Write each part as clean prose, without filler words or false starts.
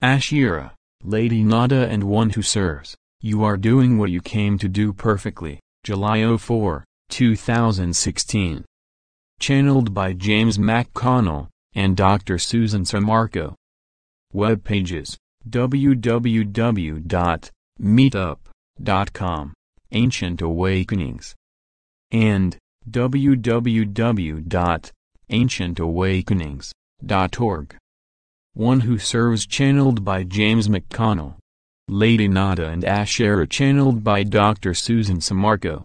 Ashira, Lady Nada and one who serves, you are doing what you came to do perfectly. July 04, 2016. Channeled by James McConnell and Dr. Susan Sammarco. Web pages: www.meetup.com, Ancient Awakenings, and www.ancientawakenings.org. One Who Serves channeled by James McConnell. Lady Nada and Ashera channeled by Dr. Susan Sammarco.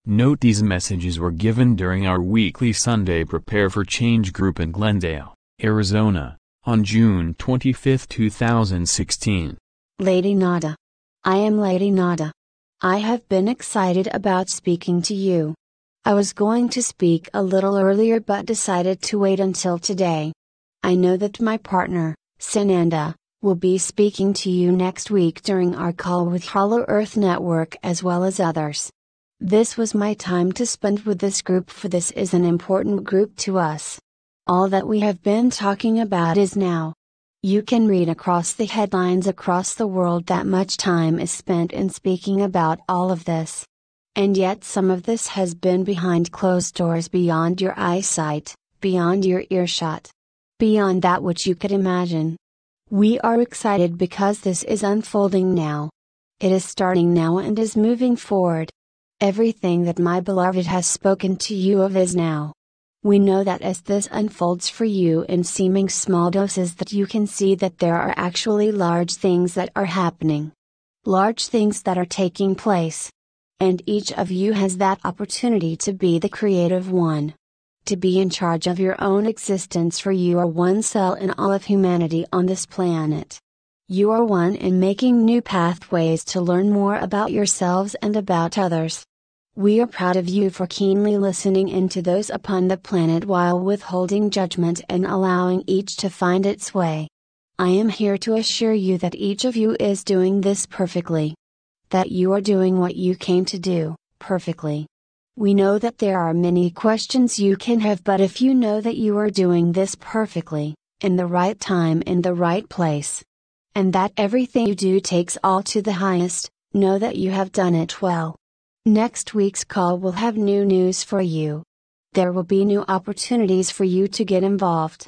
Note these messages were given during our weekly Sunday Prepare for Change group in Glendale, Arizona, on June 25, 2016. Lady Nada. I am Lady Nada. I have been excited about speaking to you. I was going to speak a little earlier but decided to wait until today. I know that my partner, Sananda, will be speaking to you next week during our call with Hollow Earth Network as well as others. This was my time to spend with this group, for this is an important group to us. All that we have been talking about is now. You can read across the headlines across the world that much time is spent in speaking about all of this. And yet some of this has been behind closed doors, beyond your eyesight, beyond your earshot, beyond that which you could imagine. We are excited because this is unfolding now. It is starting now and is moving forward. Everything that my beloved has spoken to you of is now. We know that as this unfolds for you in seeming small doses, that you can see that there are actually large things that are happening. Large things that are taking place. And each of you has that opportunity to be the creative one. To be in charge of your own existence, for you are one cell in all of humanity on this planet. You are one in making new pathways to learn more about yourselves and about others. We are proud of you for keenly listening into those upon the planet while withholding judgment and allowing each to find its way. I am here to assure you that each of you is doing this perfectly. That you are doing what you came to do, perfectly. We know that there are many questions you can have, but if you know that you are doing this perfectly, in the right time, in the right place, and that everything you do takes all to the highest, know that you have done it well. Next week's call will have new news for you. There will be new opportunities for you to get involved.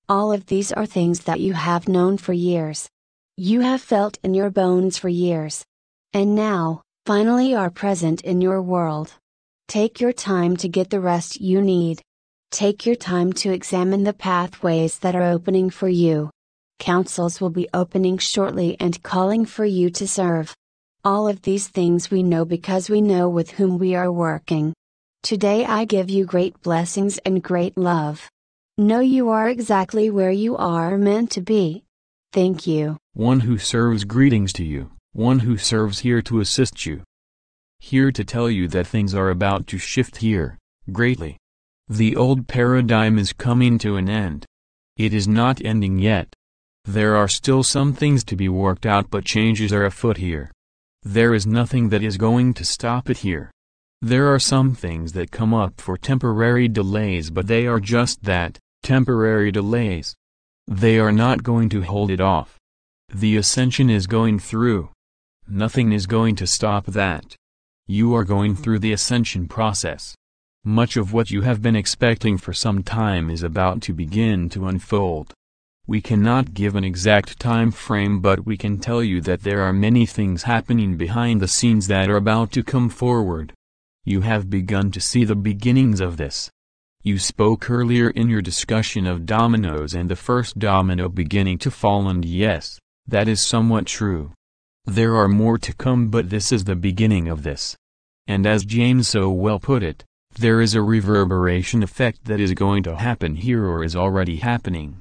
All of these are things that you have known for years. You have felt in your bones for years. And now, finally are present in your world. Take your time to get the rest you need. Take your time to examine the pathways that are opening for you. Councils will be opening shortly and calling for you to serve. All of these things we know because we know with whom we are working. Today I give you great blessings and great love. Know you are exactly where you are meant to be. Thank you. One Who Serves greetings to you. One Who Serves here to assist you. Here to tell you that things are about to shift here, greatly. The old paradigm is coming to an end. It is not ending yet. There are still some things to be worked out, but changes are afoot here. There is nothing that is going to stop it here. There are some things that come up for temporary delays, but they are just that, temporary delays. They are not going to hold it off. The ascension is going through. Nothing is going to stop that. You are going through the ascension process. Much of what you have been expecting for some time is about to begin to unfold. We cannot give an exact time frame, but we can tell you that there are many things happening behind the scenes that are about to come forward. You have begun to see the beginnings of this. You spoke earlier in your discussion of dominoes and the first domino beginning to fall, and yes, that is somewhat true. There are more to come, but this is the beginning of this. And as James so well put it, there is a reverberation effect that is going to happen here, or is already happening.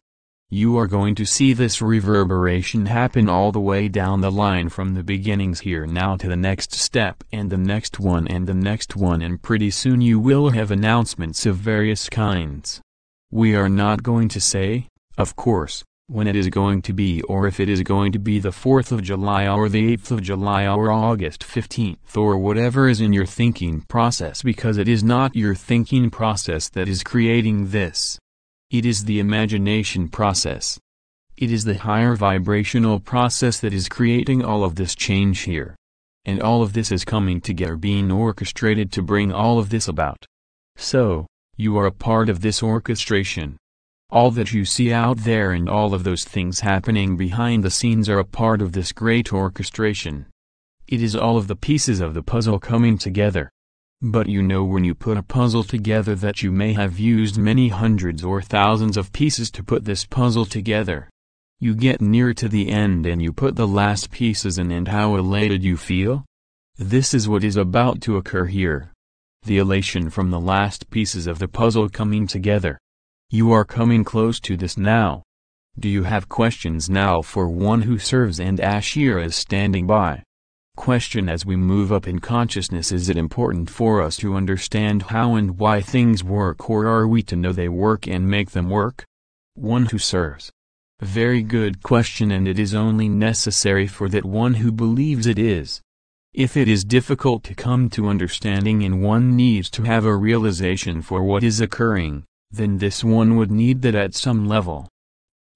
You are going to see this reverberation happen all the way down the line, from the beginnings here now to the next step and the next one and the next one, and pretty soon you will have announcements of various kinds. We are not going to say, of course, when it is going to be, or if it is going to be the 4th of July or the 8th of July or August 15th or whatever is in your thinking process, because it is not your thinking process that is creating this. It is the imagination process. It is the higher vibrational process that is creating all of this change here. And all of this is coming together, being orchestrated to bring all of this about. So, you are a part of this orchestration. All that you see out there and all of those things happening behind the scenes are a part of this great orchestration. It is all of the pieces of the puzzle coming together. But you know, when you put a puzzle together, that you may have used many hundreds or thousands of pieces to put this puzzle together. You get near to the end and you put the last pieces in, and how elated you feel? This is what is about to occur here. The elation from the last pieces of the puzzle coming together. You are coming close to this now. Do you have questions now for one who serves and Ashira is standing by? Question: as we move up in consciousness, is it important for us to understand how and why things work, or are we to know they work and make them work? One who serves. Very good question, and it is only necessary for that one who believes it is. If it is difficult to come to understanding and one needs to have a realization for what is occurring, then this one would need that at some level.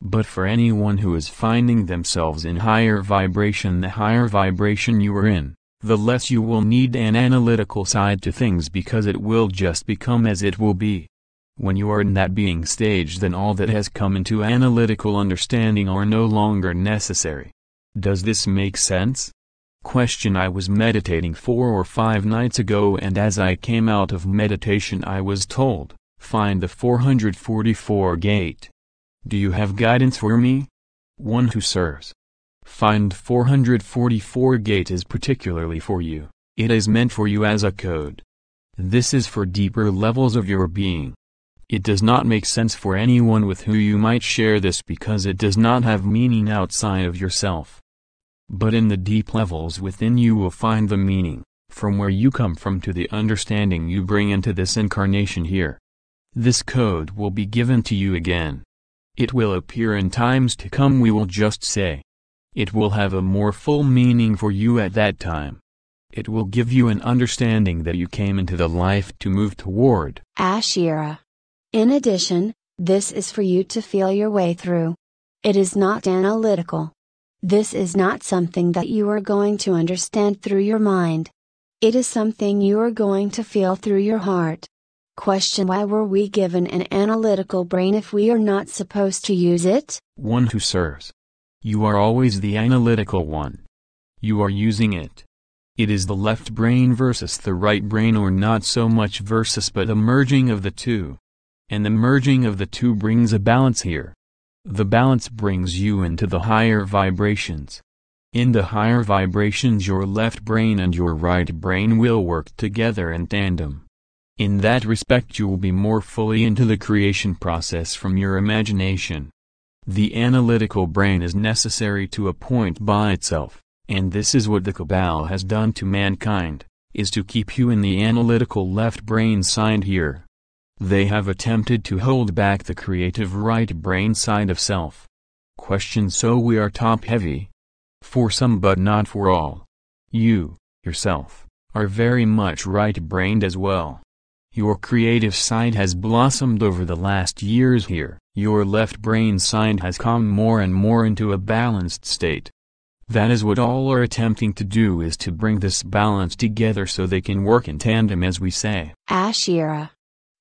But for anyone who is finding themselves in higher vibration, the higher vibration you are in, the less you will need an analytical side to things, because it will just become as it will be. When you are in that being stage, then all that has come into analytical understanding are no longer necessary. Does this make sense? Question: I was meditating 4 or 5 nights ago, and as I came out of meditation I was told, find the 444 gate. Do you have guidance for me? One who serves. Find 444 gate is particularly for you. It is meant for you as a code. This is for deeper levels of your being. It does not make sense for anyone with who you might share this, because it does not have meaning outside of yourself. But in the deep levels within you will find the meaning, from where you come from to the understanding you bring into this incarnation here. This code will be given to you again. It will appear in times to come, we will just say. It will have a more full meaning for you at that time. It will give you an understanding that you came into the life to move toward. Ashira. In addition, this is for you to feel your way through. It is not analytical. This is not something that you are going to understand through your mind. It is something you are going to feel through your heart. Question: why were we given an analytical brain if we are not supposed to use it? One who serves. You are always the analytical one. You are using it. It is the left brain versus the right brain, or not so much versus but the merging of the two. And the merging of the two brings a balance here. The balance brings you into the higher vibrations. In the higher vibrations, your left brain and your right brain will work together in tandem. In that respect, you will be more fully into the creation process from your imagination. The analytical brain is necessary to a point by itself, and this is what the Cabal has done to mankind, is to keep you in the analytical left brain side here. They have attempted to hold back the creative right brain side of self. Question: so we are top-heavy? For some, but not for all. You, yourself, are very much right-brained as well. Your creative side has blossomed over the last years here. Your left brain side has come more and more into a balanced state. That is what all are attempting to do, is to bring this balance together so they can work in tandem, as we say. Ashira.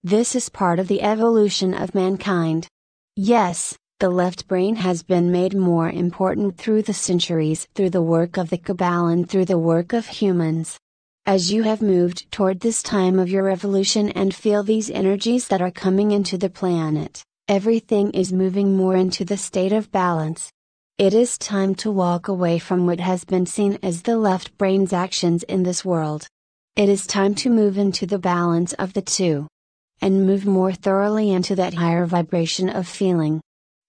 This is part of the evolution of mankind. Yes, the left brain has been made more important through the centuries, through the work of the Cabal and through the work of humans. As you have moved toward this time of your evolution and feel these energies that are coming into the planet, everything is moving more into the state of balance. It is time to walk away from what has been seen as the left brain's actions in this world. It is time to move into the balance of the two, and move more thoroughly into that higher vibration of feeling.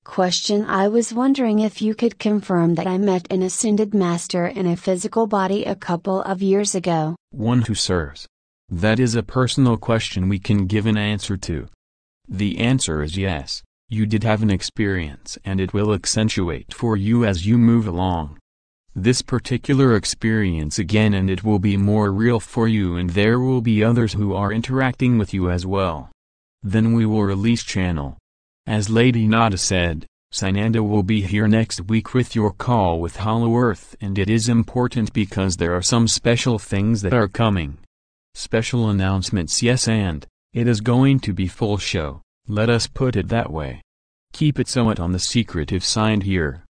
Question: I was wondering if you could confirm that I met an ascended master in a physical body a couple of years ago. One who serves. That is a personal question we can give an answer to. The answer is yes, you did have an experience, and it will accentuate for you as you move along. This particular experience again, and it will be more real for you, and there will be others who are interacting with you as well. Then we will release channel. As Lady Nada said, Sananda will be here next week with your call with Hollow Earth, and it is important because there are some special things that are coming. Special announcements, yes, and it is going to be full show, let us put it that way. Keep it somewhat on the secretive side here.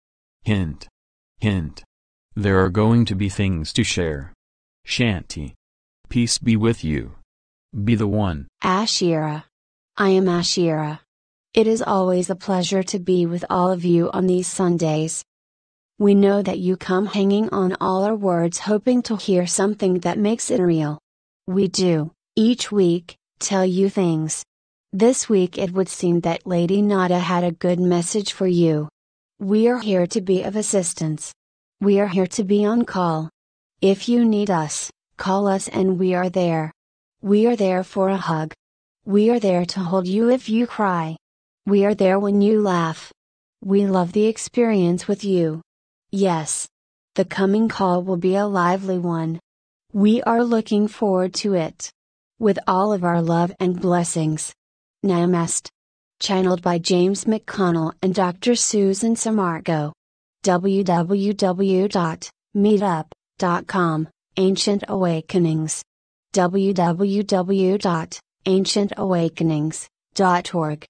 Hint. Hint. There are going to be things to share. Shanti. Peace be with you. Be the one. Ashira. I am Ashira. It is always a pleasure to be with all of you on these Sundays. We know that you come hanging on all our words hoping to hear something that makes it real. We do, each week, tell you things. This week it would seem that Lady Nada had a good message for you. We are here to be of assistance. We are here to be on call. If you need us, call us and we are there. We are there for a hug. We are there to hold you if you cry. We are there when you laugh. We love the experience with you. Yes. The coming call will be a lively one. We are looking forward to it. With all of our love and blessings. Namaste. Channeled by James McConnell and Dr. Susan Samargo. www.meetup.com, Ancient Awakenings. www.ancientawakenings.org